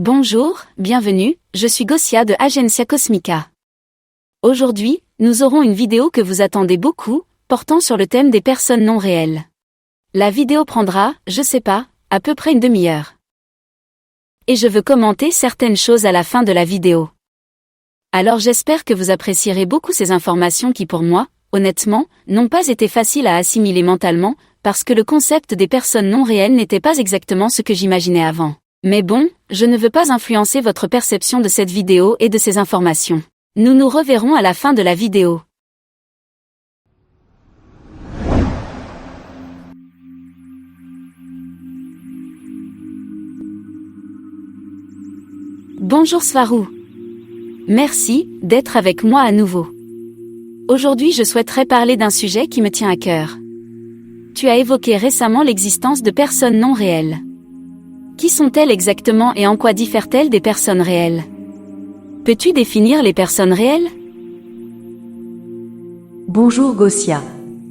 Bonjour, bienvenue, je suis Gosia de Agencia Cosmica. Aujourd'hui, nous aurons une vidéo que vous attendez beaucoup, portant sur le thème des personnes non réelles. La vidéo prendra, je sais pas, à peu près une demi-heure. Et je veux commenter certaines choses à la fin de la vidéo. Alors j'espère que vous apprécierez beaucoup ces informations qui pour moi, honnêtement, n'ont pas été faciles à assimiler mentalement, parce que le concept des personnes non réelles n'était pas exactement ce que j'imaginais avant. Mais bon, je ne veux pas influencer votre perception de cette vidéo et de ces informations. Nous nous reverrons à la fin de la vidéo. Bonjour Svarou. Merci d'être avec moi à nouveau. Aujourd'hui je souhaiterais parler d'un sujet qui me tient à cœur. Tu as évoqué récemment l'existence de personnes non réelles. Qui sont-elles exactement et en quoi diffèrent-elles des personnes réelles? Peux-tu définir les personnes réelles? Bonjour Gosia.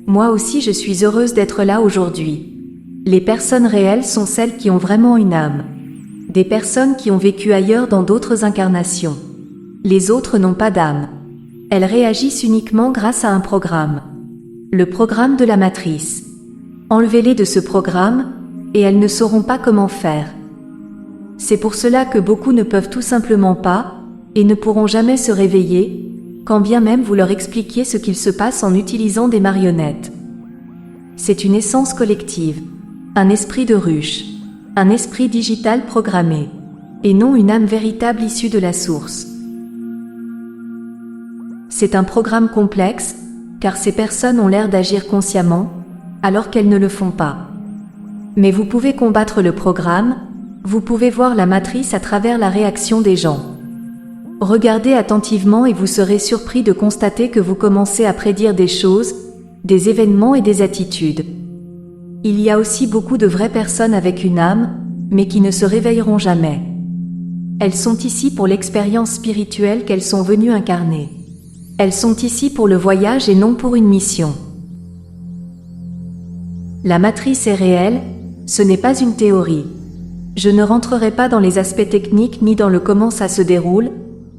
Moi aussi je suis heureuse d'être là aujourd'hui. Les personnes réelles sont celles qui ont vraiment une âme. Des personnes qui ont vécu ailleurs dans d'autres incarnations. Les autres n'ont pas d'âme. Elles réagissent uniquement grâce à un programme. Le programme de la matrice. Enlevez-les de ce programme, et elles ne sauront pas comment faire. C'est pour cela que beaucoup ne peuvent tout simplement pas, et ne pourront jamais se réveiller, quand bien même vous leur expliquiez ce qu'il se passe en utilisant des marionnettes. C'est une essence collective, un esprit de ruche, un esprit digital programmé, et non une âme véritable issue de la source. C'est un programme complexe, car ces personnes ont l'air d'agir consciemment, alors qu'elles ne le font pas. Mais vous pouvez combattre le programme, vous pouvez voir la matrice à travers la réaction des gens. Regardez attentivement et vous serez surpris de constater que vous commencez à prédire des choses, des événements et des attitudes. Il y a aussi beaucoup de vraies personnes avec une âme, mais qui ne se réveilleront jamais. Elles sont ici pour l'expérience spirituelle qu'elles sont venues incarner. Elles sont ici pour le voyage et non pour une mission. La matrice est réelle, ce n'est pas une théorie. Je ne rentrerai pas dans les aspects techniques ni dans le comment ça se déroule,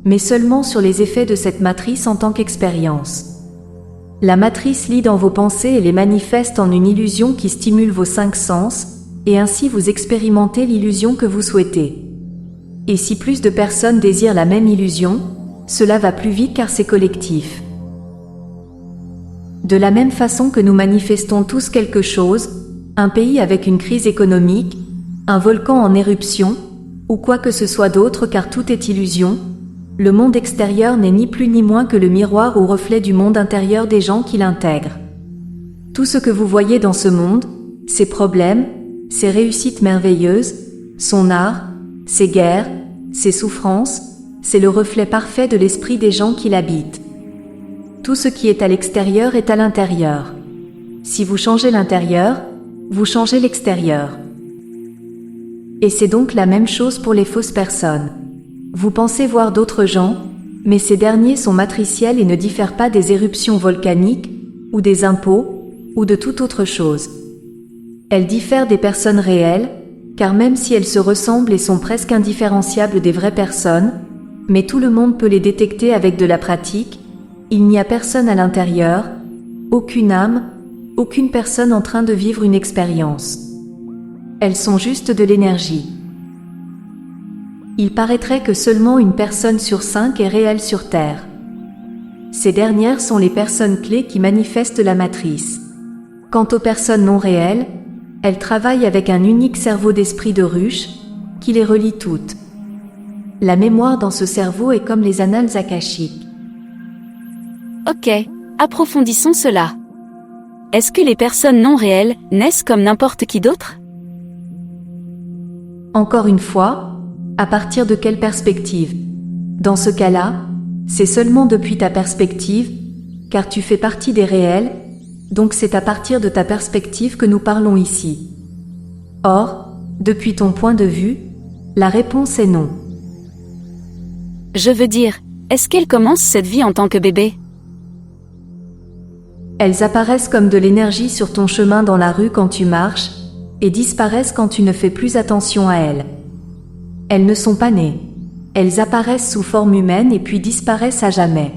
mais seulement sur les effets de cette matrice en tant qu'expérience. La matrice lit dans vos pensées et les manifeste en une illusion qui stimule vos 5 sens, et ainsi vous expérimentez l'illusion que vous souhaitez. Et si plus de personnes désirent la même illusion, cela va plus vite car c'est collectif. De la même façon que nous manifestons tous quelque chose, un pays avec une crise économique, un volcan en éruption, ou quoi que ce soit d'autre car tout est illusion, le monde extérieur n'est ni plus ni moins que le miroir ou reflet du monde intérieur des gens qui l'intègrent. Tout ce que vous voyez dans ce monde, ses problèmes, ses réussites merveilleuses, son art, ses guerres, ses souffrances, c'est le reflet parfait de l'esprit des gens qui l'habitent. Tout ce qui est à l'extérieur est à l'intérieur. Si vous changez l'intérieur, vous changez l'extérieur. Et c'est donc la même chose pour les fausses personnes. Vous pensez voir d'autres gens, mais ces derniers sont matriciels et ne diffèrent pas des éruptions volcaniques, ou des impôts, ou de toute autre chose. Elles diffèrent des personnes réelles, car même si elles se ressemblent et sont presque indifférenciables des vraies personnes, mais tout le monde peut les détecter avec de la pratique, il n'y a personne à l'intérieur, aucune âme, aucune personne en train de vivre une expérience. Elles sont juste de l'énergie. Il paraîtrait que seulement une personne sur 5 est réelle sur Terre. Ces dernières sont les personnes clés qui manifestent la matrice. Quant aux personnes non réelles, elles travaillent avec un unique cerveau d'esprit de ruche, qui les relie toutes. La mémoire dans ce cerveau est comme les annales akashiques. Ok, approfondissons cela. Est-ce que les personnes non réelles naissent comme n'importe qui d'autre? Encore une fois, à partir de quelle perspective? Dans ce cas-là, c'est seulement depuis ta perspective, car tu fais partie des réels, donc c'est à partir de ta perspective que nous parlons ici. Or, depuis ton point de vue, la réponse est non. Je veux dire, est-ce qu'elle commence cette vie en tant que bébé? Elles apparaissent comme de l'énergie sur ton chemin dans la rue quand tu marches, et disparaissent quand tu ne fais plus attention à elles. Elles ne sont pas nées. Elles apparaissent sous forme humaine et puis disparaissent à jamais.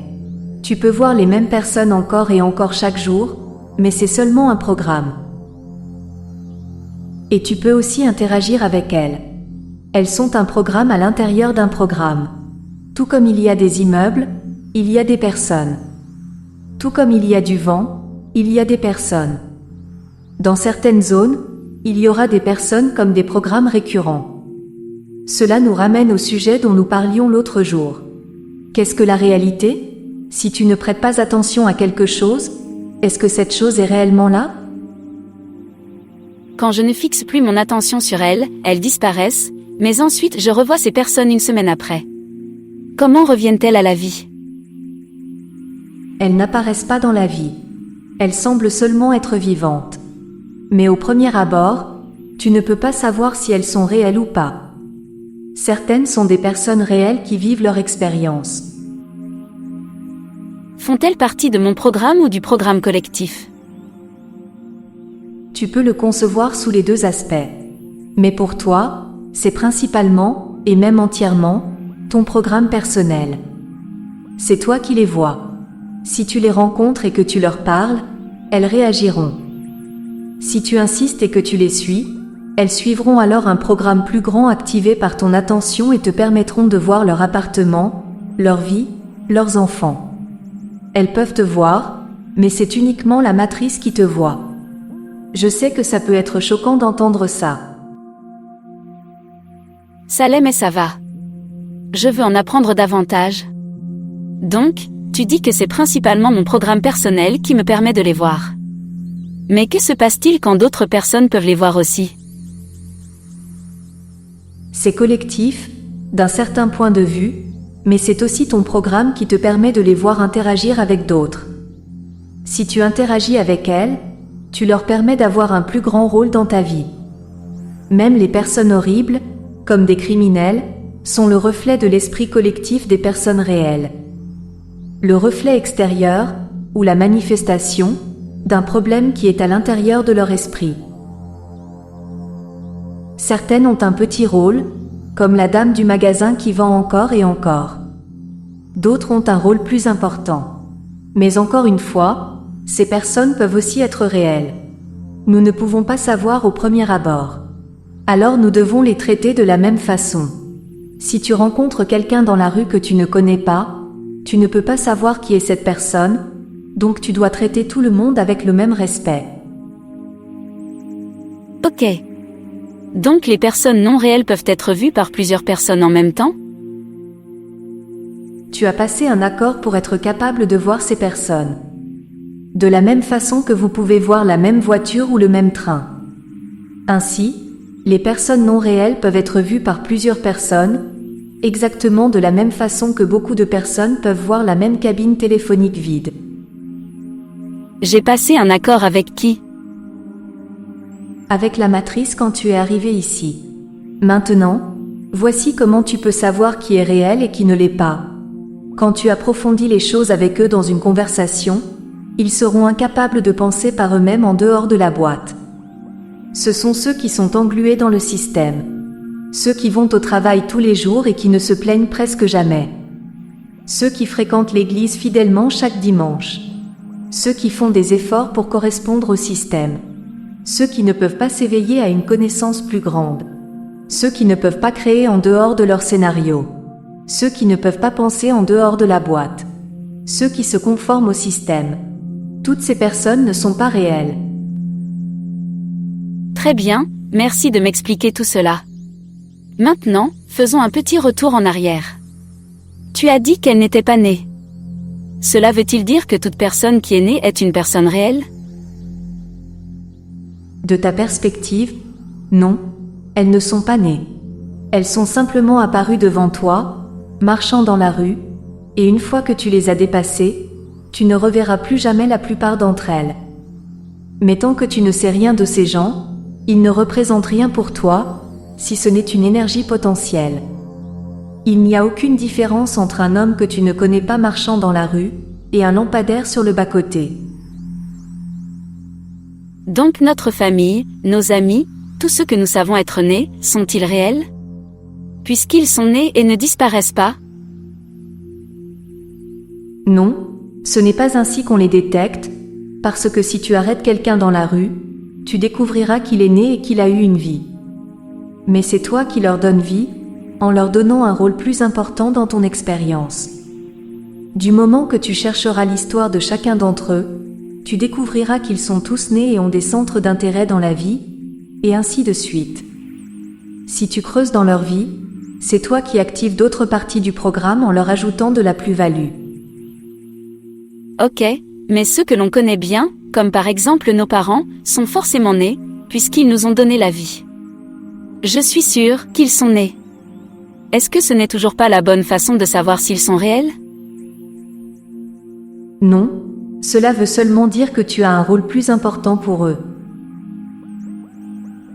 Tu peux voir les mêmes personnes encore et encore chaque jour, mais c'est seulement un programme. Et tu peux aussi interagir avec elles. Elles sont un programme à l'intérieur d'un programme. Tout comme il y a des immeubles, il y a des personnes. Tout comme il y a du vent, il y a des personnes. Dans certaines zones, il y aura des personnes comme des programmes récurrents. Cela nous ramène au sujet dont nous parlions l'autre jour. Qu'est-ce que la réalité? Si tu ne prêtes pas attention à quelque chose, est-ce que cette chose est réellement là? Quand je ne fixe plus mon attention sur elles, elles disparaissent, mais ensuite je revois ces personnes une semaine après. Comment reviennent-elles à la vie? Elles n'apparaissent pas dans la vie. Elles semblent seulement être vivantes. Mais au premier abord, tu ne peux pas savoir si elles sont réelles ou pas. Certaines sont des personnes réelles qui vivent leur expérience. Font-elles partie de mon programme ou du programme collectif? Tu peux le concevoir sous les deux aspects. Mais pour toi, c'est principalement, et même entièrement, ton programme personnel. C'est toi qui les vois. Si tu les rencontres et que tu leur parles, elles réagiront. Si tu insistes et que tu les suis, elles suivront alors un programme plus grand activé par ton attention et te permettront de voir leur appartement, leur vie, leurs enfants. Elles peuvent te voir, mais c'est uniquement la matrice qui te voit. Je sais que ça peut être choquant d'entendre ça. Ça l'est mais ça va. Je veux en apprendre davantage. Donc, tu dis que c'est principalement mon programme personnel qui me permet de les voir. Mais que se passe-t-il quand d'autres personnes peuvent les voir aussi? C'est collectif, d'un certain point de vue, mais c'est aussi ton programme qui te permet de les voir interagir avec d'autres. Si tu interagis avec elles, tu leur permets d'avoir un plus grand rôle dans ta vie. Même les personnes horribles, comme des criminels, sont le reflet de l'esprit collectif des personnes réelles. Le reflet extérieur, ou la manifestation, d'un problème qui est à l'intérieur de leur esprit. Certaines ont un petit rôle, comme la dame du magasin qui vend encore et encore. D'autres ont un rôle plus important. Mais encore une fois, ces personnes peuvent aussi être réelles. Nous ne pouvons pas savoir au premier abord. Alors nous devons les traiter de la même façon. Si tu rencontres quelqu'un dans la rue que tu ne connais pas, tu ne peux pas savoir qui est cette personne, donc tu dois traiter tout le monde avec le même respect. Ok. Donc les personnes non réelles peuvent être vues par plusieurs personnes en même temps? Tu as passé un accord pour être capable de voir ces personnes. De la même façon que vous pouvez voir la même voiture ou le même train. Ainsi, les personnes non réelles peuvent être vues par plusieurs personnes, exactement de la même façon que beaucoup de personnes peuvent voir la même cabine téléphonique vide. J'ai passé un accord avec qui? Avec la matrice quand tu es arrivé ici. Maintenant, voici comment tu peux savoir qui est réel et qui ne l'est pas. Quand tu approfondis les choses avec eux dans une conversation, ils seront incapables de penser par eux-mêmes en dehors de la boîte. Ce sont ceux qui sont englués dans le système. Ceux qui vont au travail tous les jours et qui ne se plaignent presque jamais. Ceux qui fréquentent l'église fidèlement chaque dimanche. Ceux qui font des efforts pour correspondre au système. Ceux qui ne peuvent pas s'éveiller à une connaissance plus grande. Ceux qui ne peuvent pas créer en dehors de leur scénario. Ceux qui ne peuvent pas penser en dehors de la boîte. Ceux qui se conforment au système. Toutes ces personnes ne sont pas réelles. Très bien, merci de m'expliquer tout cela. Maintenant, faisons un petit retour en arrière. Tu as dit qu'elle n'était pas née. Cela veut-il dire que toute personne qui est née est une personne réelle? De ta perspective, non, elles ne sont pas nées. Elles sont simplement apparues devant toi, marchant dans la rue, et une fois que tu les as dépassées, tu ne reverras plus jamais la plupart d'entre elles. Mais tant que tu ne sais rien de ces gens, ils ne représentent rien pour toi, si ce n'est une énergie potentielle. Il n'y a aucune différence entre un homme que tu ne connais pas marchant dans la rue, et un lampadaire sur le bas-côté. Donc notre famille, nos amis, tous ceux que nous savons être nés, sont-ils réels? puisqu'ils sont nés et ne disparaissent pas? Non, ce n'est pas ainsi qu'on les détecte, parce que si tu arrêtes quelqu'un dans la rue, tu découvriras qu'il est né et qu'il a eu une vie. Mais c'est toi qui leur donnes vie, en leur donnant un rôle plus important dans ton expérience. Du moment que tu chercheras l'histoire de chacun d'entre eux, tu découvriras qu'ils sont tous nés et ont des centres d'intérêt dans la vie, et ainsi de suite. Si tu creuses dans leur vie, c'est toi qui actives d'autres parties du programme en leur ajoutant de la plus-value. Ok, mais ceux que l'on connaît bien, comme par exemple nos parents, sont forcément nés, puisqu'ils nous ont donné la vie. Je suis sûre qu'ils sont nés. Est-ce que ce n'est toujours pas la bonne façon de savoir s'ils sont réels? Non, cela veut seulement dire que tu as un rôle plus important pour eux.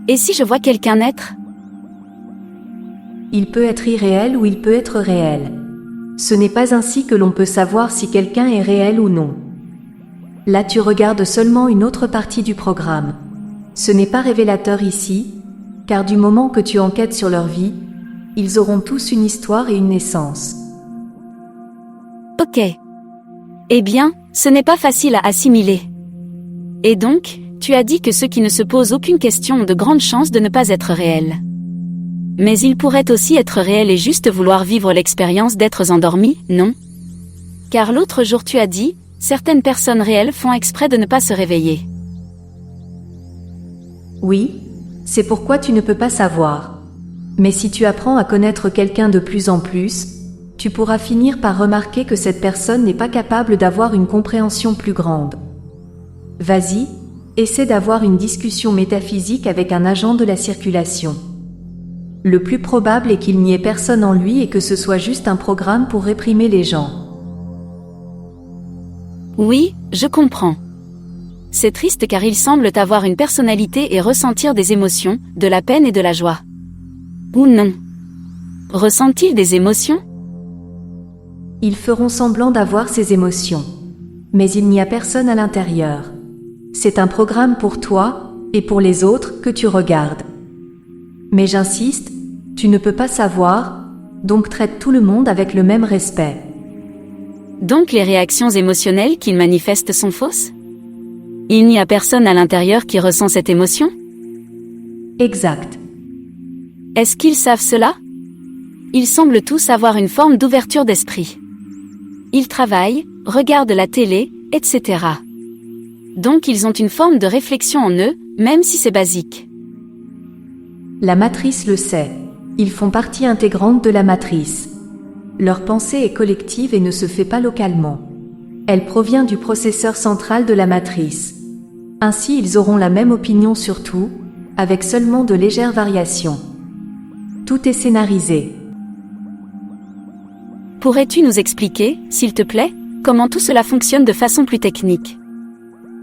Et si je vois quelqu'un naître? Il peut être irréel ou il peut être réel. Ce n'est pas ainsi que l'on peut savoir si quelqu'un est réel ou non. Là tu regardes seulement une autre partie du programme. Ce n'est pas révélateur ici, car du moment que tu enquêtes sur leur vie, ils auront tous une histoire et une naissance. Ok. Eh bien, ce n'est pas facile à assimiler. Et donc, tu as dit que ceux qui ne se posent aucune question ont de grandes chances de ne pas être réels. Mais ils pourraient aussi être réels et juste vouloir vivre l'expérience d'êtres endormis, non? Car l'autre jour tu as dit, certaines personnes réelles font exprès de ne pas se réveiller. Oui, c'est pourquoi tu ne peux pas savoir. Mais si tu apprends à connaître quelqu'un de plus en plus, tu pourras finir par remarquer que cette personne n'est pas capable d'avoir une compréhension plus grande. Vas-y, essaie d'avoir une discussion métaphysique avec un agent de la circulation. Le plus probable est qu'il n'y ait personne en lui et que ce soit juste un programme pour réprimer les gens. Oui, je comprends. C'est triste car ils semblent avoir une personnalité et ressentir des émotions, de la peine et de la joie. Ou non? Ressentent-ils des émotions? Ils feront semblant d'avoir ces émotions. Mais il n'y a personne à l'intérieur. C'est un programme pour toi, et pour les autres, que tu regardes. Mais j'insiste, tu ne peux pas savoir, donc traite tout le monde avec le même respect. Donc les réactions émotionnelles qu'ils manifestent sont fausses? Il n'y a personne à l'intérieur qui ressent cette émotion? Exact. Est-ce qu'ils savent cela? Ils semblent tous avoir une forme d'ouverture d'esprit. Ils travaillent, regardent la télé, etc. Donc ils ont une forme de réflexion en eux, même si c'est basique. La matrice le sait. Ils font partie intégrante de la matrice. Leur pensée est collective et ne se fait pas localement. Elle provient du processeur central de la matrice. Ainsi ils auront la même opinion sur tout, avec seulement de légères variations. Tout est scénarisé. Pourrais-tu nous expliquer, s'il te plaît, comment tout cela fonctionne de façon plus technique?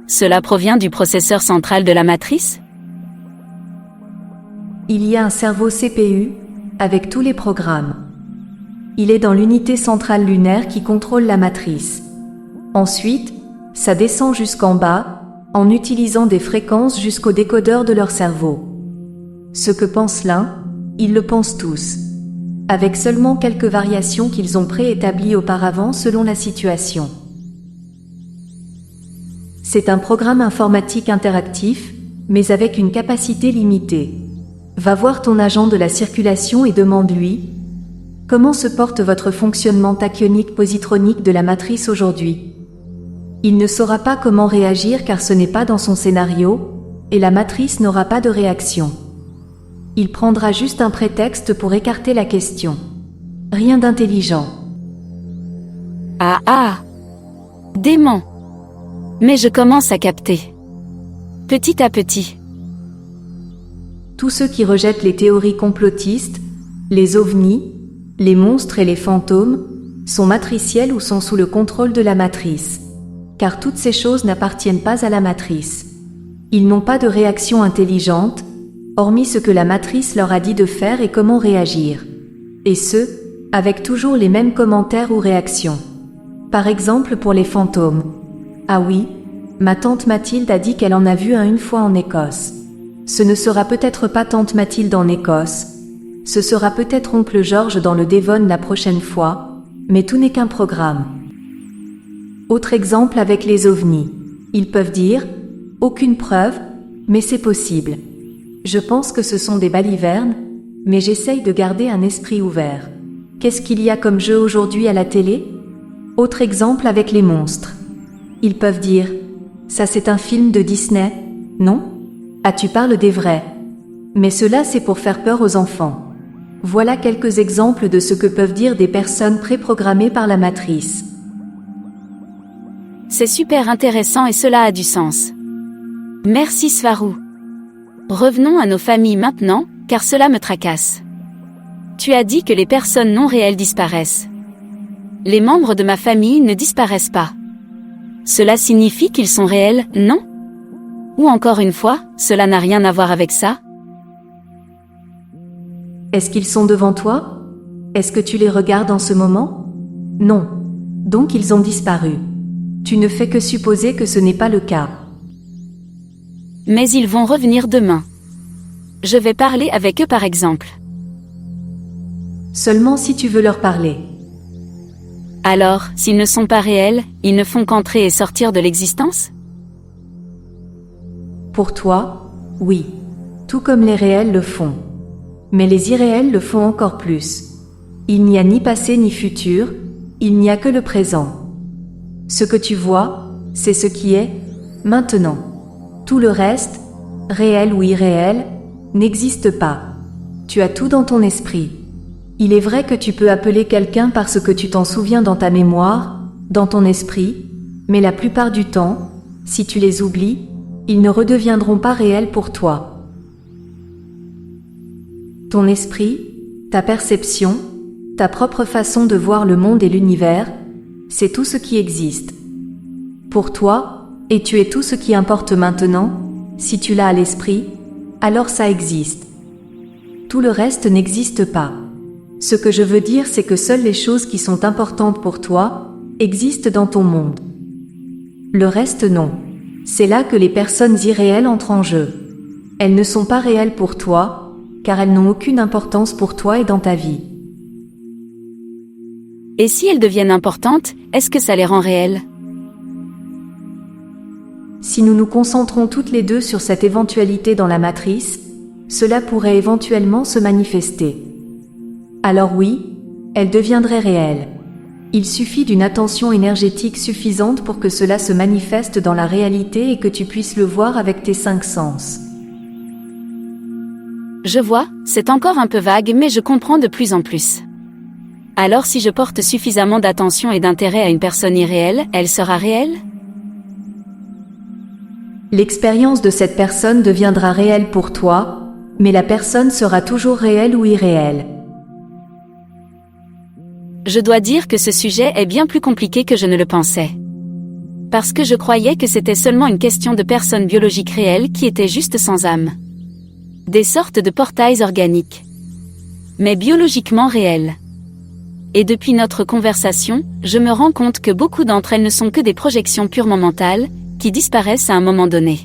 Cela provient du processeur central de la matrice? Il y a un cerveau CPU, avec tous les programmes. Il est dans l'unité centrale lunaire qui contrôle la matrice. Ensuite, ça descend jusqu'en bas, en utilisant des fréquences jusqu'au décodeur de leur cerveau. Ce que pense l'un, ils le pensent tous, avec seulement quelques variations qu'ils ont préétablies auparavant selon la situation. C'est un programme informatique interactif, mais avec une capacité limitée. Va voir ton agent de la circulation et demande-lui « Comment se porte votre fonctionnement tachyonique-positronique de la matrice aujourd'hui ?» Il ne saura pas comment réagir car ce n'est pas dans son scénario, et la matrice n'aura pas de réaction. Il prendra juste un prétexte pour écarter la question. Rien d'intelligent. Ah ah! Dément! Mais je commence à capter. Petit à petit. Tous ceux qui rejettent les théories complotistes, les ovnis, les monstres et les fantômes, sont matriciels ou sont sous le contrôle de la matrice. Car toutes ces choses n'appartiennent pas à la matrice. Ils n'ont pas de réaction intelligente, hormis ce que la matrice leur a dit de faire et comment réagir. Et ce, avec toujours les mêmes commentaires ou réactions. Par exemple pour les fantômes. Ah oui, ma tante Mathilde a dit qu'elle en a vu un une fois en Écosse. Ce ne sera peut-être pas tante Mathilde en Écosse, Ce sera peut-être oncle George dans le Devon la prochaine fois, mais tout n'est qu'un programme. Autre exemple avec les ovnis. Ils peuvent dire « aucune preuve, mais c'est possible ». Je pense que ce sont des balivernes, mais j'essaye de garder un esprit ouvert. Qu'est-ce qu'il y a comme jeu aujourd'hui à la télé? Autre exemple avec les monstres. Ils peuvent dire « ça c'est un film de Disney, non? Ah tu parles des vrais. Mais cela c'est pour faire peur aux enfants. » Voilà quelques exemples de ce que peuvent dire des personnes préprogrammées par la matrice. C'est super intéressant et cela a du sens. Merci Svarou. Revenons à nos familles maintenant, car cela me tracasse. Tu as dit que les personnes non réelles disparaissent. Les membres de ma famille ne disparaissent pas. Cela signifie qu'ils sont réels, non? Ou encore une fois, cela n'a rien à voir avec ça? Est-ce qu'ils sont devant toi? Est-ce que tu les regardes en ce moment? Non. Donc ils ont disparu. Tu ne fais que supposer que ce n'est pas le cas. Mais ils vont revenir demain. Je vais parler avec eux par exemple. Seulement si tu veux leur parler. Alors, s'ils ne sont pas réels, ils ne font qu'entrer et sortir de l'existence? Pour toi, oui. Tout comme les réels le font. Mais les irréels le font encore plus. Il n'y a ni passé ni futur, il n'y a que le présent. Ce que tu vois, c'est ce qui est, maintenant. Tout le reste, réel ou irréel, n'existe pas. Tu as tout dans ton esprit. Il est vrai que tu peux appeler quelqu'un parce que tu t'en souviens dans ta mémoire, dans ton esprit, mais la plupart du temps, si tu les oublies, ils ne redeviendront pas réels pour toi. Ton esprit, ta perception, ta propre façon de voir le monde et l'univers, c'est tout ce qui existe. Pour toi, et tu es tout ce qui importe maintenant, si tu l'as à l'esprit, alors ça existe. Tout le reste n'existe pas. Ce que je veux dire, c'est que seules les choses qui sont importantes pour toi existent dans ton monde. Le reste non. C'est là que les personnes irréelles entrent en jeu. Elles ne sont pas réelles pour toi, car elles n'ont aucune importance pour toi et dans ta vie. Et si elles deviennent importantes, est-ce que ça les rend réelles? Si nous nous concentrons toutes les deux sur cette éventualité dans la matrice, cela pourrait éventuellement se manifester. Alors oui, elles deviendraient réelles. Il suffit d'une attention énergétique suffisante pour que cela se manifeste dans la réalité et que tu puisses le voir avec tes 5 sens. Je vois, c'est encore un peu vague mais je comprends de plus en plus. Alors si je porte suffisamment d'attention et d'intérêt à une personne irréelle, elle sera réelle? L'expérience de cette personne deviendra réelle pour toi, mais la personne sera toujours réelle ou irréelle. Je dois dire que ce sujet est bien plus compliqué que je ne le pensais. Parce que je croyais que c'était seulement une question de personnes biologiques réelles qui étaient juste sans âme. Des sortes de portails organiques. Mais biologiquement réels. Et depuis notre conversation, je me rends compte que beaucoup d'entre elles ne sont que des projections purement mentales, qui disparaissent à un moment donné.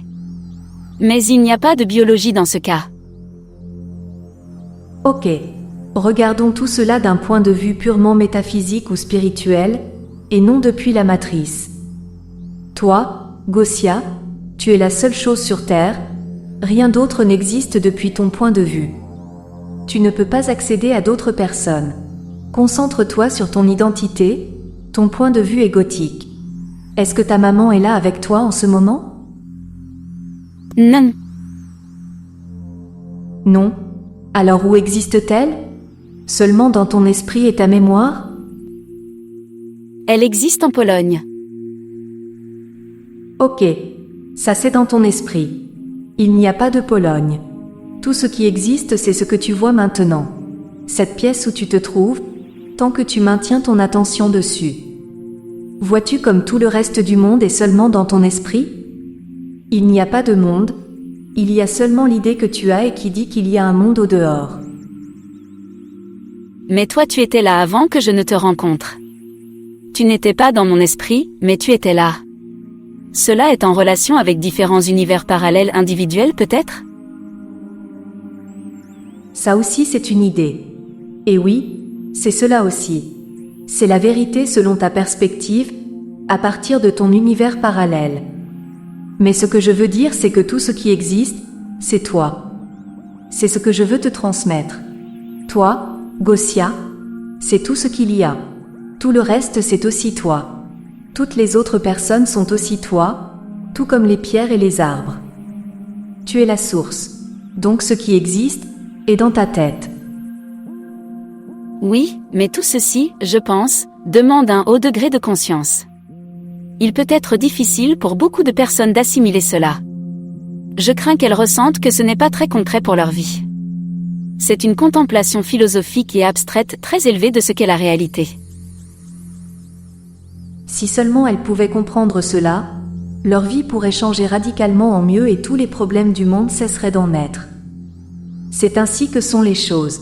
Mais il n'y a pas de biologie dans ce cas. Ok. Regardons tout cela d'un point de vue purement métaphysique ou spirituel, et non depuis la matrice. Toi, Gosia, tu es la seule chose sur Terre, rien d'autre n'existe depuis ton point de vue. Tu ne peux pas accéder à d'autres personnes. Concentre-toi sur ton identité, ton point de vue égotique. Est-ce que ta maman est là avec toi en ce moment? Non. Non. Alors où existe-t-elle? Seulement dans ton esprit et ta mémoire? Elle existe en Pologne. Ok. Ça c'est dans ton esprit. Il n'y a pas de Pologne. Tout ce qui existe, c'est ce que tu vois maintenant. Cette pièce où tu te trouves, tant que tu maintiens ton attention dessus. Vois-tu comme tout le reste du monde est seulement dans ton esprit? Il n'y a pas de monde, il y a seulement l'idée que tu as et qui dit qu'il y a un monde au dehors. Mais toi tu étais là avant que je ne te rencontre. Tu n'étais pas dans mon esprit, mais tu étais là. Cela est en relation avec différents univers parallèles individuels peut-être? Ça aussi c'est une idée. Et oui, c'est cela aussi. C'est la vérité selon ta perspective, à partir de ton univers parallèle. Mais ce que je veux dire, c'est que tout ce qui existe, c'est toi. C'est ce que je veux te transmettre. Toi, Gossia, c'est tout ce qu'il y a. Tout le reste, c'est aussi toi. Toutes les autres personnes sont aussi toi, tout comme les pierres et les arbres. Tu es la source. Donc ce qui existe est dans ta tête. Oui, mais tout ceci, je pense, demande un haut degré de conscience. Il peut être difficile pour beaucoup de personnes d'assimiler cela. Je crains qu'elles ressentent que ce n'est pas très concret pour leur vie. C'est une contemplation philosophique et abstraite très élevée de ce qu'est la réalité. Si seulement elles pouvaient comprendre cela, leur vie pourrait changer radicalement en mieux et tous les problèmes du monde cesseraient d'en être. C'est ainsi que sont les choses.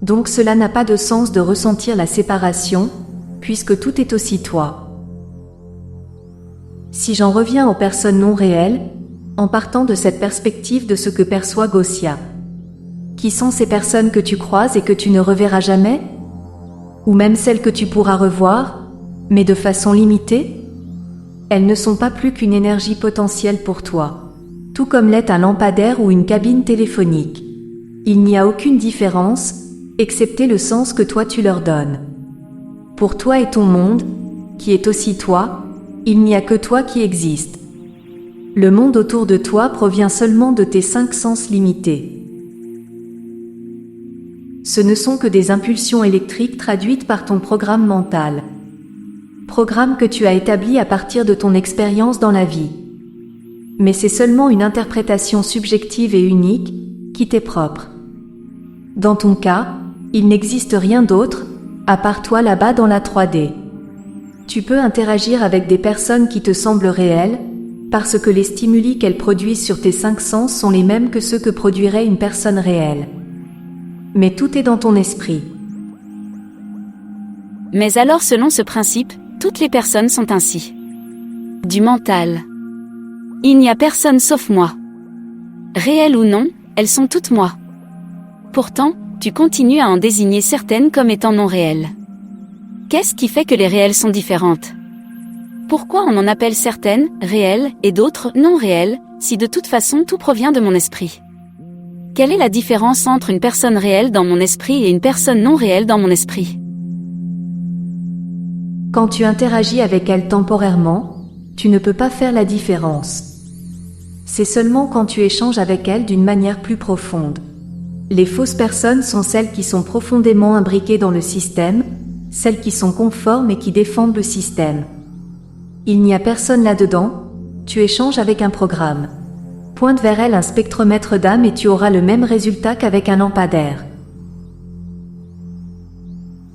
Donc cela n'a pas de sens de ressentir la séparation, puisque tout est aussi toi. Si j'en reviens aux personnes non réelles, en partant de cette perspective de ce que perçoit Gossia. Qui sont ces personnes que tu croises et que tu ne reverras jamais? Ou même celles que tu pourras revoir, mais de façon limitée? Elles ne sont pas plus qu'une énergie potentielle pour toi, tout comme l'est un lampadaire ou une cabine téléphonique. Il n'y a aucune différence, excepté le sens que toi tu leur donnes. Pour toi et ton monde, qui est aussi toi, il n'y a que toi qui existe. Le monde autour de toi provient seulement de tes 5 sens limités. Ce ne sont que des impulsions électriques traduites par ton programme mental. Programme que tu as établi à partir de ton expérience dans la vie. Mais c'est seulement une interprétation subjective et unique, qui t'est propre. Dans ton cas, il n'existe rien d'autre, à part toi là-bas dans la 3D. Tu peux interagir avec des personnes qui te semblent réelles, parce que les stimuli qu'elles produisent sur tes 5 sens sont les mêmes que ceux que produirait une personne réelle. Mais tout est dans ton esprit. Mais alors selon ce principe, toutes les personnes sont ainsi. Du mental. Il n'y a personne sauf moi. Réelles ou non, elles sont toutes moi. Pourtant, tu continues à en désigner certaines comme étant non réelles. Qu'est-ce qui fait que les réelles sont différentes? Pourquoi on en appelle certaines réelles et d'autres non réelles, si de toute façon tout provient de mon esprit? Quelle est la différence entre une personne réelle dans mon esprit et une personne non réelle dans mon esprit? Quand tu interagis avec elle temporairement, tu ne peux pas faire la différence. C'est seulement quand tu échanges avec elle d'une manière plus profonde. Les fausses personnes sont celles qui sont profondément imbriquées dans le système, celles qui sont conformes et qui défendent le système. Il n'y a personne là-dedans, tu échanges avec un programme. Pointe vers elle un spectromètre d'âme et tu auras le même résultat qu'avec un lampadaire.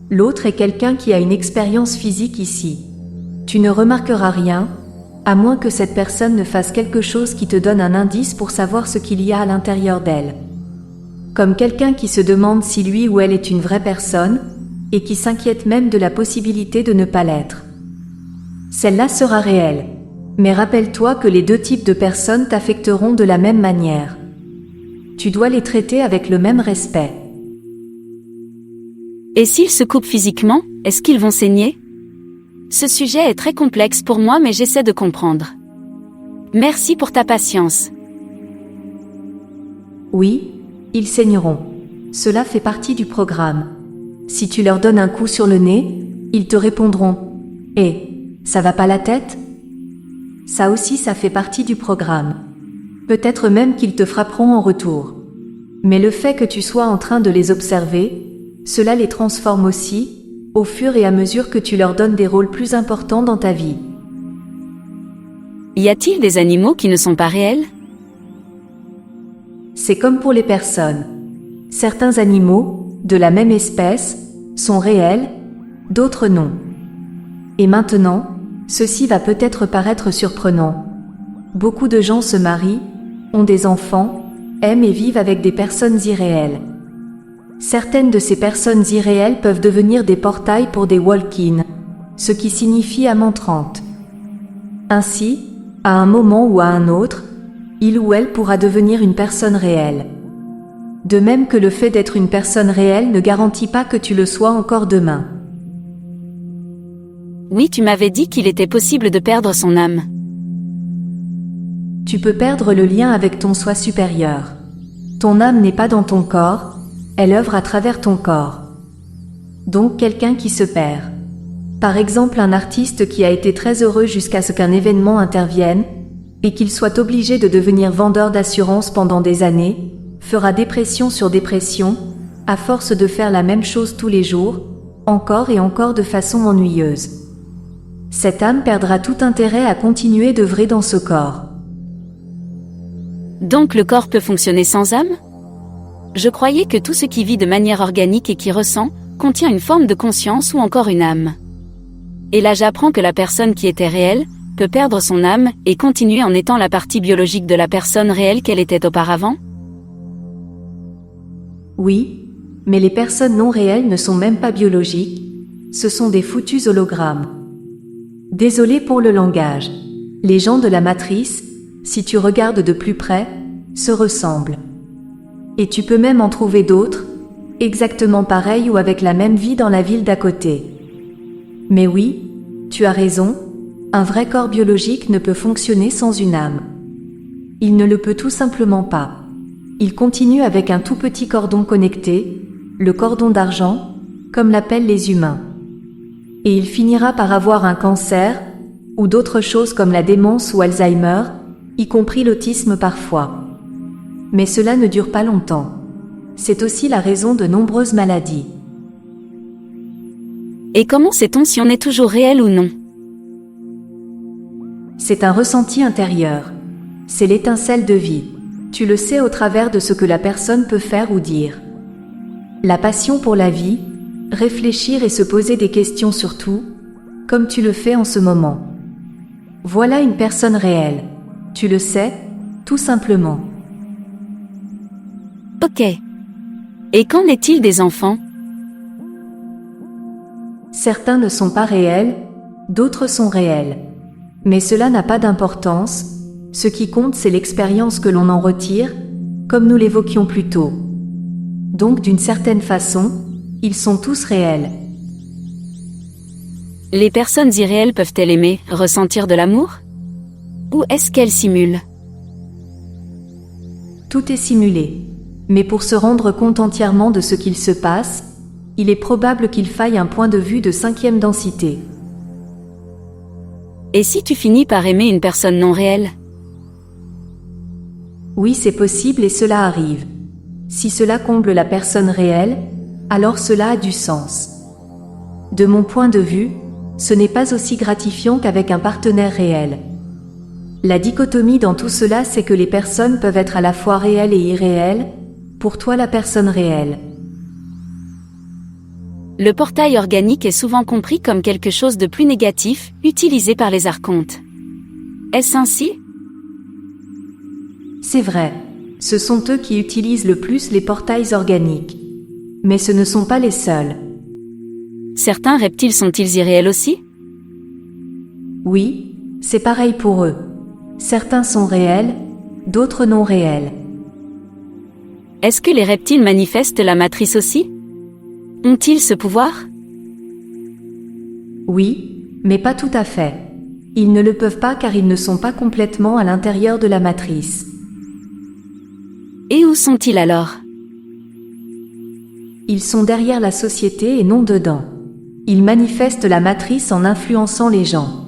L'autre est quelqu'un qui a une expérience physique ici. Tu ne remarqueras rien, à moins que cette personne ne fasse quelque chose qui te donne un indice pour savoir ce qu'il y a à l'intérieur d'elle. Comme quelqu'un qui se demande si lui ou elle est une vraie personne, et qui s'inquiète même de la possibilité de ne pas l'être. Celle-là sera réelle. Mais rappelle-toi que les deux types de personnes t'affecteront de la même manière. Tu dois les traiter avec le même respect. Et s'ils se coupent physiquement, est-ce qu'ils vont saigner? Ce sujet est très complexe pour moi mais j'essaie de comprendre. Merci pour ta patience. Oui, ils saigneront. Cela fait partie du programme. Si tu leur donnes un coup sur le nez, ils te répondront « Eh, ça va pas la tête ?» Ça aussi ça fait partie du programme. Peut-être même qu'ils te frapperont en retour. Mais le fait que tu sois en train de les observer, cela les transforme aussi, au fur et à mesure que tu leur donnes des rôles plus importants dans ta vie. Y a-t-il des animaux qui ne sont pas réels? C'est comme pour les personnes. Certains animaux, de la même espèce, sont réels, d'autres non. Et maintenant, ceci va peut-être paraître surprenant. Beaucoup de gens se marient, ont des enfants, aiment et vivent avec des personnes irréelles. Certaines de ces personnes irréelles peuvent devenir des portails pour des walk-in, ce qui signifie âme entrante. Ainsi, à un moment ou à un autre, il ou elle pourra devenir une personne réelle. De même que le fait d'être une personne réelle ne garantit pas que tu le sois encore demain. Oui, tu m'avais dit qu'il était possible de perdre son âme. Tu peux perdre le lien avec ton soi supérieur. Ton âme n'est pas dans ton corps, elle œuvre à travers ton corps. Donc quelqu'un qui se perd. Par exemple, un artiste qui a été très heureux jusqu'à ce qu'un événement intervienne, et qu'il soit obligé de devenir vendeur d'assurance pendant des années, fera dépression sur dépression, à force de faire la même chose tous les jours, encore et encore de façon ennuyeuse. Cette âme perdra tout intérêt à continuer d'œuvrer dans ce corps. Donc le corps peut fonctionner sans âme? Je croyais que tout ce qui vit de manière organique et qui ressent, contient une forme de conscience ou encore une âme. Et là j'apprends que la personne qui était réelle, peut perdre son âme, et continuer en étant la partie biologique de la personne réelle qu'elle était auparavant? Oui, mais les personnes non réelles ne sont même pas biologiques, ce sont des foutus hologrammes. Désolé pour le langage. Les gens de la matrice, si tu regardes de plus près, se ressemblent. Et tu peux même en trouver d'autres, exactement pareils ou avec la même vie dans la ville d'à côté. Mais oui, tu as raison, un vrai corps biologique ne peut fonctionner sans une âme. Il ne le peut tout simplement pas. Il continue avec un tout petit cordon connecté, le cordon d'argent, comme l'appellent les humains. Et il finira par avoir un cancer, ou d'autres choses comme la démence ou Alzheimer, y compris l'autisme parfois. Mais cela ne dure pas longtemps. C'est aussi la raison de nombreuses maladies. Et comment sait-on si on est toujours réel ou non? C'est un ressenti intérieur. C'est l'étincelle de vie. Tu le sais au travers de ce que la personne peut faire ou dire. La passion pour la vie, réfléchir et se poser des questions sur tout, comme tu le fais en ce moment. Voilà une personne réelle. Tu le sais, tout simplement. Ok. Et qu'en est-il des enfants? Certains ne sont pas réels, d'autres sont réels. Mais cela n'a pas d'importance, ce qui compte c'est l'expérience que l'on en retire, comme nous l'évoquions plus tôt. Donc d'une certaine façon, ils sont tous réels. Les personnes irréelles peuvent-elles aimer, ressentir de l'amour? Ou est-ce qu'elles simulent? Tout est simulé. Mais pour se rendre compte entièrement de ce qu'il se passe, il est probable qu'il faille un point de vue de 5e densité. Et si tu finis par aimer une personne non réelle? Oui, c'est possible et cela arrive. Si cela comble la personne réelle, alors cela a du sens. De mon point de vue, ce n'est pas aussi gratifiant qu'avec un partenaire réel. La dichotomie dans tout cela, c'est que les personnes peuvent être à la fois réelles et irréelles, pour toi la personne réelle. Le portail organique est souvent compris comme quelque chose de plus négatif, utilisé par les archontes. Est-ce ainsi? C'est vrai. Ce sont eux qui utilisent le plus les portails organiques. Mais ce ne sont pas les seuls. Certains reptiles sont-ils irréels aussi? Oui, c'est pareil pour eux. Certains sont réels, d'autres non réels. Est-ce que les reptiles manifestent la matrice aussi? Ont-ils ce pouvoir? Oui, mais pas tout à fait. Ils ne le peuvent pas car ils ne sont pas complètement à l'intérieur de la matrice. Et où sont-ils alors? Ils sont derrière la société et non dedans. Ils manifestent la matrice en influençant les gens.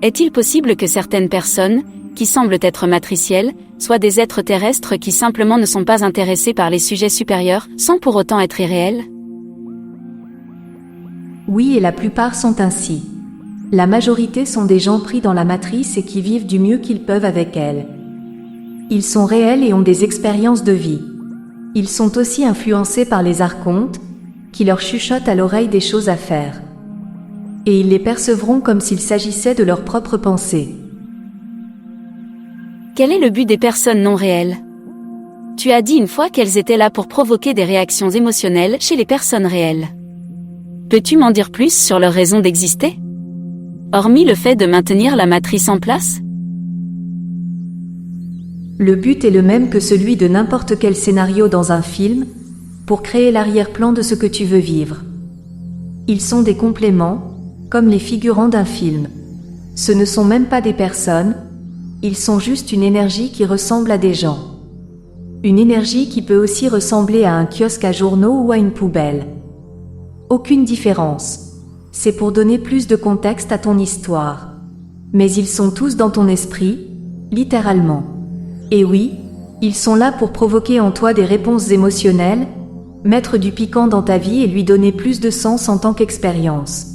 Est-il possible que certaines personnes, qui semblent être matricielles, soient des êtres terrestres qui simplement ne sont pas intéressés par les sujets supérieurs, sans pour autant être irréels? Oui, et la plupart sont ainsi. La majorité sont des gens pris dans la matrice et qui vivent du mieux qu'ils peuvent avec elle. Ils sont réels et ont des expériences de vie. Ils sont aussi influencés par les archontes, qui leur chuchotent à l'oreille des choses à faire. Et ils les percevront comme s'il s'agissait de leurs propres pensées. Quel est le but des personnes non réelles? Tu as dit une fois qu'elles étaient là pour provoquer des réactions émotionnelles chez les personnes réelles. Peux-tu m'en dire plus sur leur raison d'exister? Hormis le fait de maintenir la matrice en place? Le but est le même que celui de n'importe quel scénario dans un film, pour créer l'arrière-plan de ce que tu veux vivre. Ils sont des compléments, comme les figurants d'un film. Ce ne sont même pas des personnes, ils sont juste une énergie qui ressemble à des gens. Une énergie qui peut aussi ressembler à un kiosque à journaux ou à une poubelle. Aucune différence. C'est pour donner plus de contexte à ton histoire. Mais ils sont tous dans ton esprit, littéralement. Et oui, ils sont là pour provoquer en toi des réponses émotionnelles, mettre du piquant dans ta vie et lui donner plus de sens en tant qu'expérience.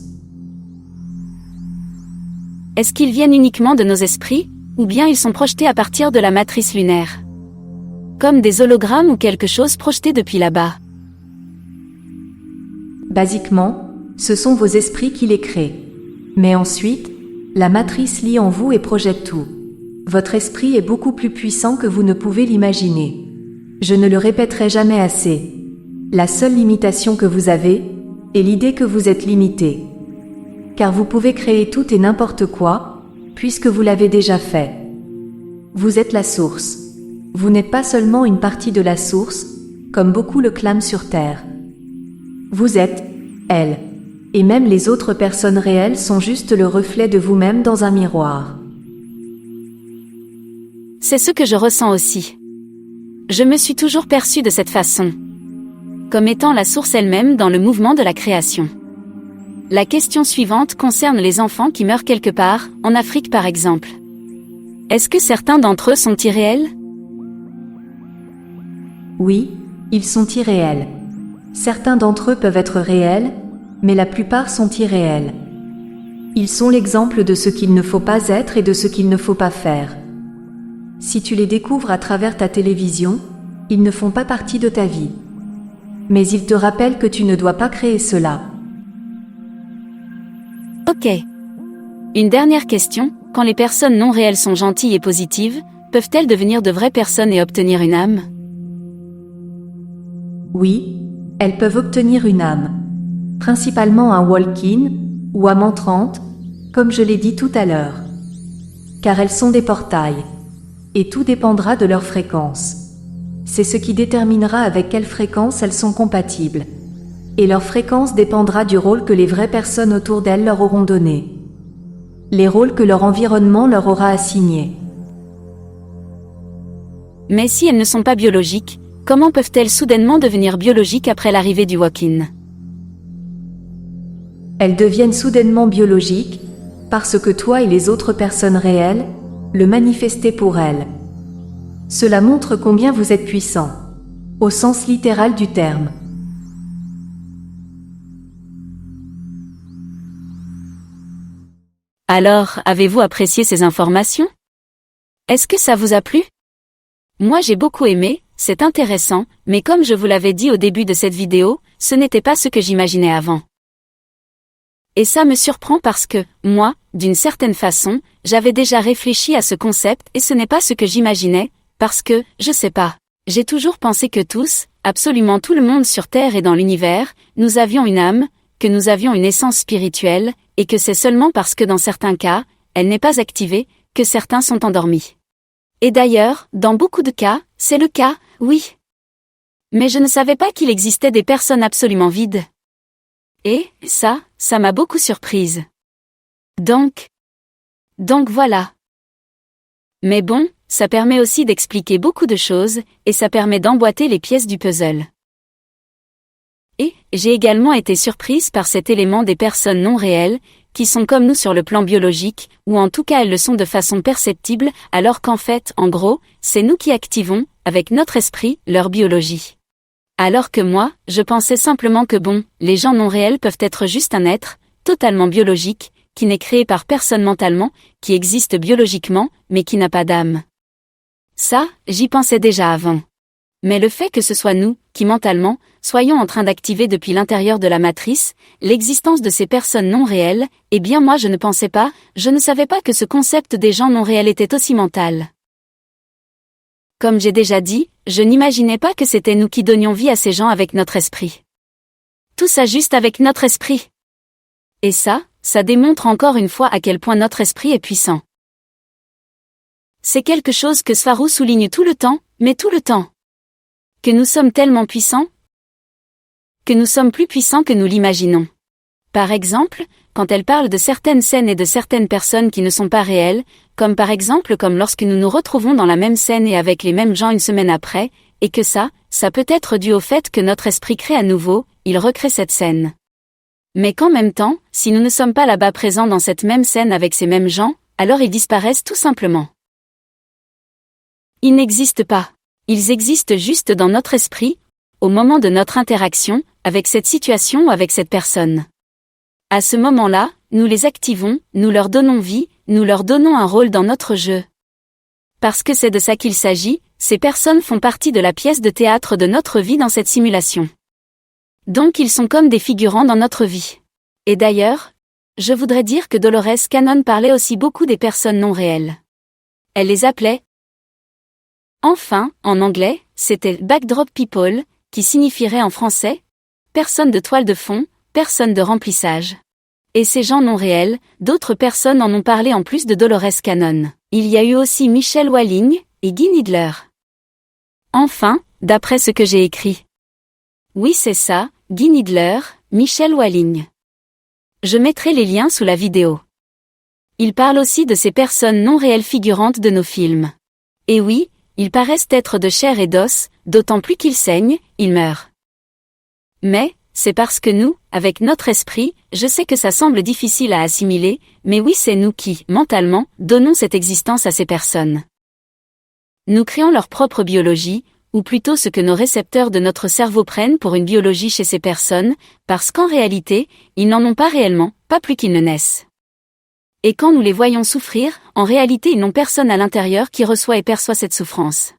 Est-ce qu'ils viennent uniquement de nos esprits, ou bien ils sont projetés à partir de la matrice lunaire? Comme des hologrammes ou quelque chose projeté depuis là-bas? Basiquement, ce sont vos esprits qui les créent. Mais ensuite, la matrice lit en vous et projette tout. Votre esprit est beaucoup plus puissant que vous ne pouvez l'imaginer. Je ne le répéterai jamais assez. La seule limitation que vous avez est l'idée que vous êtes limité. Car vous pouvez créer tout et n'importe quoi, puisque vous l'avez déjà fait. Vous êtes la source. Vous n'êtes pas seulement une partie de la source, comme beaucoup le clament sur Terre. Vous êtes elle. Et même les autres personnes réelles sont juste le reflet de vous-même dans un miroir. C'est ce que je ressens aussi. Je me suis toujours perçue de cette façon. Comme étant la source elle-même dans le mouvement de la création. La question suivante concerne les enfants qui meurent quelque part, en Afrique par exemple. Est-ce que certains d'entre eux sont irréels? Oui, ils sont irréels. Certains d'entre eux peuvent être réels, mais la plupart sont irréels. Ils sont l'exemple de ce qu'il ne faut pas être et de ce qu'il ne faut pas faire. Si tu les découvres à travers ta télévision, ils ne font pas partie de ta vie. Mais ils te rappellent que tu ne dois pas créer cela. Ok. Une dernière question, quand les personnes non réelles sont gentilles et positives, peuvent-elles devenir de vraies personnes et obtenir une âme? Oui, elles peuvent obtenir une âme. Principalement un walk-in, ou âme entrante, comme je l'ai dit tout à l'heure. Car elles sont des portails. Et tout dépendra de leur fréquence. C'est ce qui déterminera avec quelle fréquence elles sont compatibles. Et leur fréquence dépendra du rôle que les vraies personnes autour d'elles leur auront donné. Les rôles que leur environnement leur aura assignés. Mais si elles ne sont pas biologiques, comment peuvent-elles soudainement devenir biologiques après l'arrivée du walk-in? Elles deviennent soudainement biologiques, parce que toi et les autres personnes réelles, le manifestez pour elles. Cela montre combien vous êtes puissant, au sens littéral du terme. Alors, avez-vous apprécié ces informations? Est-ce que ça vous a plu? Moi j'ai beaucoup aimé, c'est intéressant, mais comme je vous l'avais dit au début de cette vidéo, ce n'était pas ce que j'imaginais avant. Et ça me surprend parce que, moi, d'une certaine façon, j'avais déjà réfléchi à ce concept et ce n'est pas ce que j'imaginais, parce que, je sais pas, j'ai toujours pensé que tous, absolument tout le monde sur Terre et dans l'univers, nous avions une âme, que nous avions une essence spirituelle, et que c'est seulement parce que dans certains cas, elle n'est pas activée, que certains sont endormis. Et d'ailleurs, dans beaucoup de cas, c'est le cas, oui. Mais je ne savais pas qu'il existait des personnes absolument vides. Et, ça m'a beaucoup surprise. Donc voilà. Mais bon, ça permet aussi d'expliquer beaucoup de choses, et ça permet d'emboîter les pièces du puzzle. Et, j'ai également été surprise par cet élément des personnes non réelles, qui sont comme nous sur le plan biologique, ou en tout cas elles le sont de façon perceptible, alors qu'en fait, en gros, c'est nous qui activons, avec notre esprit, leur biologie. Alors que moi, je pensais simplement que les gens non réels peuvent être juste un être, totalement biologique, qui n'est créé par personne mentalement, qui existe biologiquement, mais qui n'a pas d'âme. Ça, j'y pensais déjà avant. Mais le fait que ce soit nous, qui mentalement, soyons en train d'activer depuis l'intérieur de la matrice, l'existence de ces personnes non réelles, eh bien moi je ne savais pas que ce concept des gens non réels était aussi mental. Comme j'ai déjà dit, je n'imaginais pas que c'était nous qui donnions vie à ces gens avec notre esprit. Tout ça juste avec notre esprit. Et ça démontre encore une fois à quel point notre esprit est puissant. C'est quelque chose que Sfarou souligne tout le temps, mais tout le temps. Que nous sommes tellement puissants, que nous sommes plus puissants que nous l'imaginons. Par exemple, quand elle parle de certaines scènes et de certaines personnes qui ne sont pas réelles, comme lorsque nous nous retrouvons dans la même scène et avec les mêmes gens une semaine après, et que ça peut être dû au fait que notre esprit crée à nouveau, il recrée cette scène. Mais qu'en même temps, si nous ne sommes pas là-bas présents dans cette même scène avec ces mêmes gens, alors ils disparaissent tout simplement. Ils n'existent pas. Ils existent juste dans notre esprit, au moment de notre interaction, avec cette situation ou avec cette personne. À ce moment-là, nous les activons, nous leur donnons vie, nous leur donnons un rôle dans notre jeu. Parce que c'est de ça qu'il s'agit, ces personnes font partie de la pièce de théâtre de notre vie dans cette simulation. Donc ils sont comme des figurants dans notre vie. Et d'ailleurs, je voudrais dire que Dolores Cannon parlait aussi beaucoup des personnes non réelles. Elle les appelait. Enfin, en anglais, c'était backdrop people, qui signifierait en français personne de toile de fond, personne de remplissage. Et ces gens non réels, d'autres personnes en ont parlé en plus de Dolores Cannon. Il y a eu aussi Michelle Walling et Guy Nidler. Enfin, d'après ce que j'ai écrit. Oui, c'est ça, Guy Nidler, Michelle Walling. Je mettrai les liens sous la vidéo. Il parle aussi de ces personnes non réelles figurantes de nos films. Et oui, ils paraissent être de chair et d'os, d'autant plus qu'ils saignent, ils meurent. Mais, c'est parce que nous, avec notre esprit, je sais que ça semble difficile à assimiler, mais oui, c'est nous qui, mentalement, donnons cette existence à ces personnes. Nous créons leur propre biologie, ou plutôt ce que nos récepteurs de notre cerveau prennent pour une biologie chez ces personnes, parce qu'en réalité, ils n'en ont pas réellement, pas plus qu'ils ne naissent. Et quand nous les voyons souffrir, en réalité ils n'ont personne à l'intérieur qui reçoit et perçoit cette souffrance.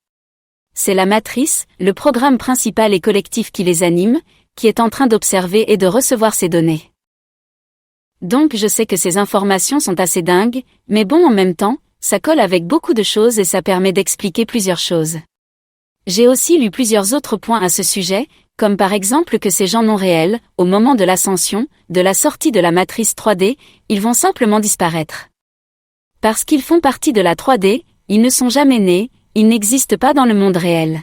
C'est la matrice, le programme principal et collectif qui les anime, qui est en train d'observer et de recevoir ces données. Donc je sais que ces informations sont assez dingues, mais bon en même temps, ça colle avec beaucoup de choses et ça permet d'expliquer plusieurs choses. J'ai aussi lu plusieurs autres points à ce sujet, comme par exemple que ces gens non réels, au moment de l'ascension, de la sortie de la matrice 3D, ils vont simplement disparaître. Parce qu'ils font partie de la 3D, ils ne sont jamais nés, ils n'existent pas dans le monde réel.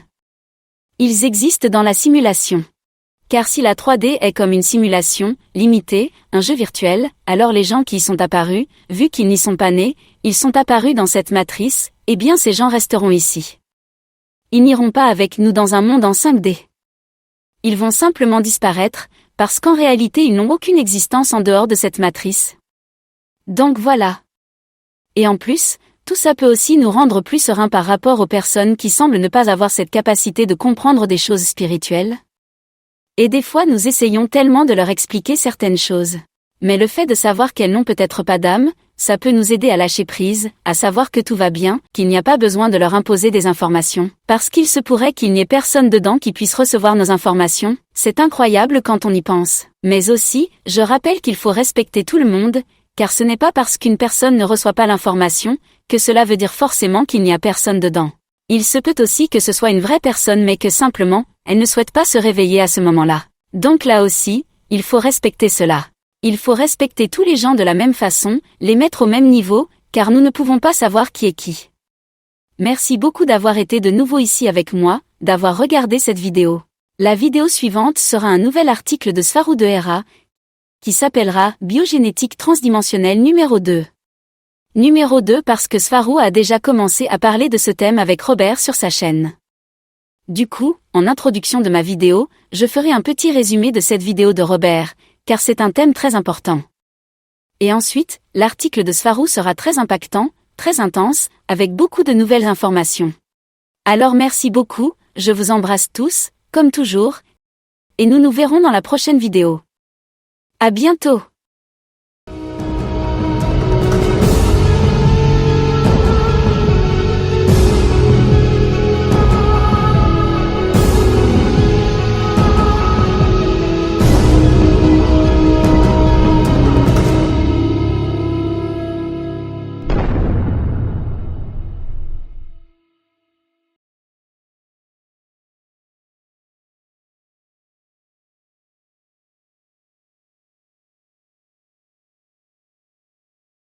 Ils existent dans la simulation. Car si la 3D est comme une simulation, limitée, un jeu virtuel, alors les gens qui y sont apparus, vu qu'ils n'y sont pas nés, ils sont apparus dans cette matrice, eh bien ces gens resteront ici. Ils n'iront pas avec nous dans un monde en 5D. Ils vont simplement disparaître, parce qu'en réalité ils n'ont aucune existence en dehors de cette matrice. Donc voilà. Et en plus, tout ça peut aussi nous rendre plus sereins par rapport aux personnes qui semblent ne pas avoir cette capacité de comprendre des choses spirituelles. Et des fois nous essayons tellement de leur expliquer certaines choses. Mais le fait de savoir qu'elles n'ont peut-être pas d'âme, ça peut nous aider à lâcher prise, à savoir que tout va bien, qu'il n'y a pas besoin de leur imposer des informations, parce qu'il se pourrait qu'il n'y ait personne dedans qui puisse recevoir nos informations. C'est incroyable quand on y pense. Mais aussi, je rappelle qu'il faut respecter tout le monde, car ce n'est pas parce qu'une personne ne reçoit pas l'information, que cela veut dire forcément qu'il n'y a personne dedans. Il se peut aussi que ce soit une vraie personne mais que simplement, elle ne souhaite pas se réveiller à ce moment-là. Donc là aussi, il faut respecter cela. Il faut respecter tous les gens de la même façon, les mettre au même niveau, car nous ne pouvons pas savoir qui est qui. Merci beaucoup d'avoir été de nouveau ici avec moi, d'avoir regardé cette vidéo. La vidéo suivante sera un nouvel article de Sfarou de Hera, qui s'appellera « Biogénétique transdimensionnelle numéro 2 ». Numéro 2 parce que Sfarou a déjà commencé à parler de ce thème avec Robert sur sa chaîne. Du coup, en introduction de ma vidéo, je ferai un petit résumé de cette vidéo de Robert, car c'est un thème très important. Et ensuite, l'article de Sfarou sera très impactant, très intense, avec beaucoup de nouvelles informations. Alors merci beaucoup, je vous embrasse tous, comme toujours, et nous nous verrons dans la prochaine vidéo. À bientôt!